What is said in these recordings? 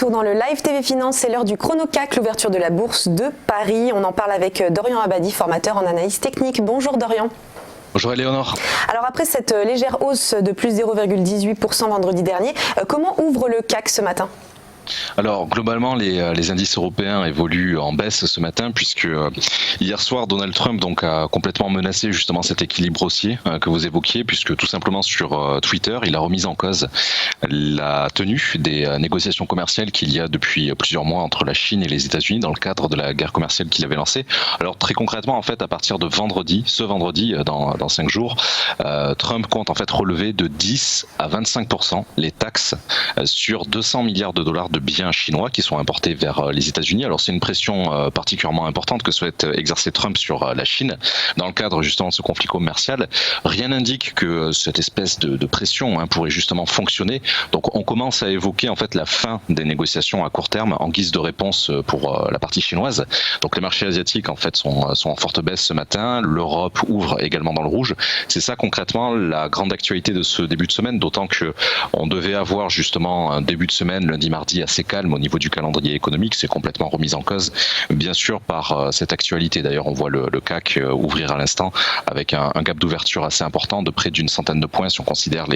retour dans le Live TV Finance, c'est l'heure du chrono CAC, l'ouverture de la bourse de Paris. On en parle avec Dorian Abadi, formateur en analyse technique. Bonjour Dorian. Bonjour Éléonore. Alors après cette légère hausse de plus 0,18% vendredi dernier, comment ouvre le CAC ce matin ? Alors globalement les indices européens évoluent en baisse ce matin puisque hier soir Donald Trump a complètement menacé justement cet équilibre haussier que vous évoquiez, puisque tout simplement sur Twitter il a remis en cause la tenue des négociations commerciales qu'il y a depuis plusieurs mois entre la Chine et les États-Unis dans le cadre de la guerre commerciale qu'il avait lancée. Alors très concrètement en fait à partir de ce vendredi dans 5 jours, Trump compte en fait relever de 10 à 25% les taxes sur 200 milliards de dollars de biens chinois qui sont importés vers les États-Unis. Alors c'est une pression particulièrement importante que souhaite exercer Trump sur la Chine dans le cadre justement de ce conflit commercial. Rien n'indique que cette espèce de pression pourrait justement fonctionner. Donc on commence à évoquer en fait la fin des négociations à court terme en guise de réponse pour la partie chinoise. Donc les marchés asiatiques en fait sont en forte baisse ce matin. L'Europe ouvre également dans le rouge. C'est ça concrètement la grande actualité de ce début de semaine, d'autant que on devait avoir justement un début de semaine lundi mardi assez calme au niveau du calendrier économique. C'est complètement remis en cause bien sûr par cette actualité. D'ailleurs on voit le CAC ouvrir à l'instant avec un gap d'ouverture assez important de près d'une centaine de points si on considère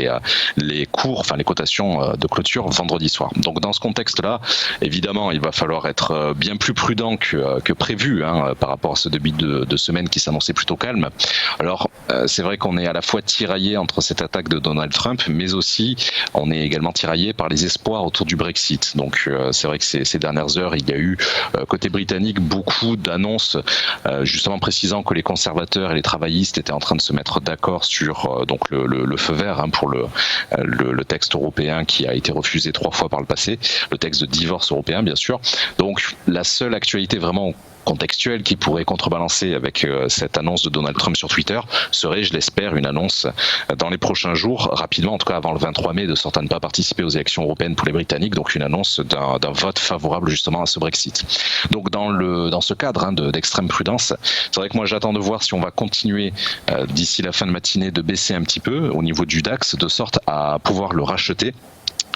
les cours, enfin les cotations de clôture vendredi soir. Donc dans ce contexte là évidemment il va falloir être bien plus prudent que prévu par rapport à ce début de semaine qui s'annonçait plutôt calme. Alors c'est vrai qu'on est à la fois tiraillé entre cette attaque de Donald Trump, mais aussi on est également tiraillé par les espoirs autour du Brexit. Donc c'est vrai que ces dernières heures, il y a eu côté britannique beaucoup d'annonces justement précisant que les conservateurs et les travaillistes étaient en train de se mettre d'accord sur donc le feu vert pour le texte européen qui a été refusé 3 fois par le passé, le texte de divorce européen bien sûr. Donc la seule actualité vraiment contextuelle qui pourrait contrebalancer avec cette annonce de Donald Trump sur Twitter serait, je l'espère, une annonce dans les prochains jours, rapidement, en tout cas avant le 23 mai, de sorte à ne pas participer aux élections européennes pour les Britanniques, donc une annonce d'un vote favorable justement à ce Brexit. Donc dans ce cadre d'extrême prudence, c'est vrai que moi j'attends de voir si on va continuer d'ici la fin de matinée de baisser un petit peu au niveau du DAX, de sorte à pouvoir le racheter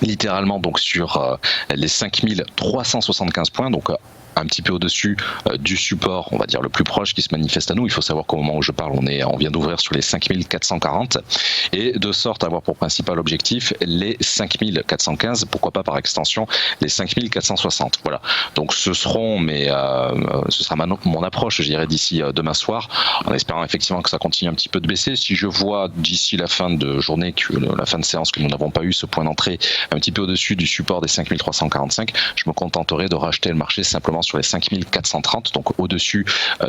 littéralement donc sur les 5375 points, donc un petit peu au-dessus du support, on va dire le plus proche qui se manifeste à nous. Il faut savoir qu'au moment où je parle, on vient d'ouvrir sur les 5440 et de sorte à avoir pour principal objectif les 5415, pourquoi pas par extension les 5460. Voilà. Donc ce sera mon approche, je dirais, d'ici demain soir, en espérant effectivement que ça continue un petit peu de baisser. Si je vois d'ici la fin de journée, la fin de séance, que nous n'avons pas eu ce point d'entrée un petit peu au-dessus du support des 5345, je me contenterai de racheter le marché simplement sur les 5430, donc au-dessus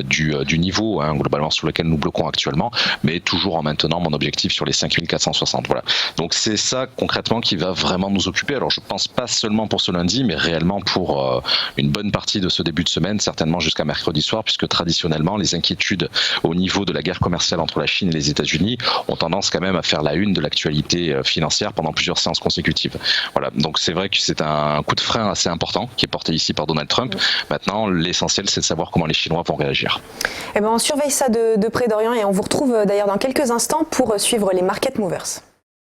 du niveau globalement sur lequel nous bloquons actuellement, mais toujours en maintenant mon objectif sur les 5460. Voilà. Donc c'est ça concrètement qui va vraiment nous occuper. Alors je pense pas seulement pour ce lundi, mais réellement pour une bonne partie de ce début de semaine, certainement jusqu'à mercredi soir, puisque traditionnellement les inquiétudes au niveau de la guerre commerciale entre la Chine et les États-Unis ont tendance quand même à faire la une de l'actualité financière pendant plusieurs séances consécutives. Voilà. Donc c'est vrai que c'est un coup de frein assez important qui est porté ici par Donald Trump. Maintenant, l'essentiel, c'est de savoir comment les Chinois vont réagir. On surveille ça de près, Dorian, et on vous retrouve d'ailleurs dans quelques instants pour suivre les market movers.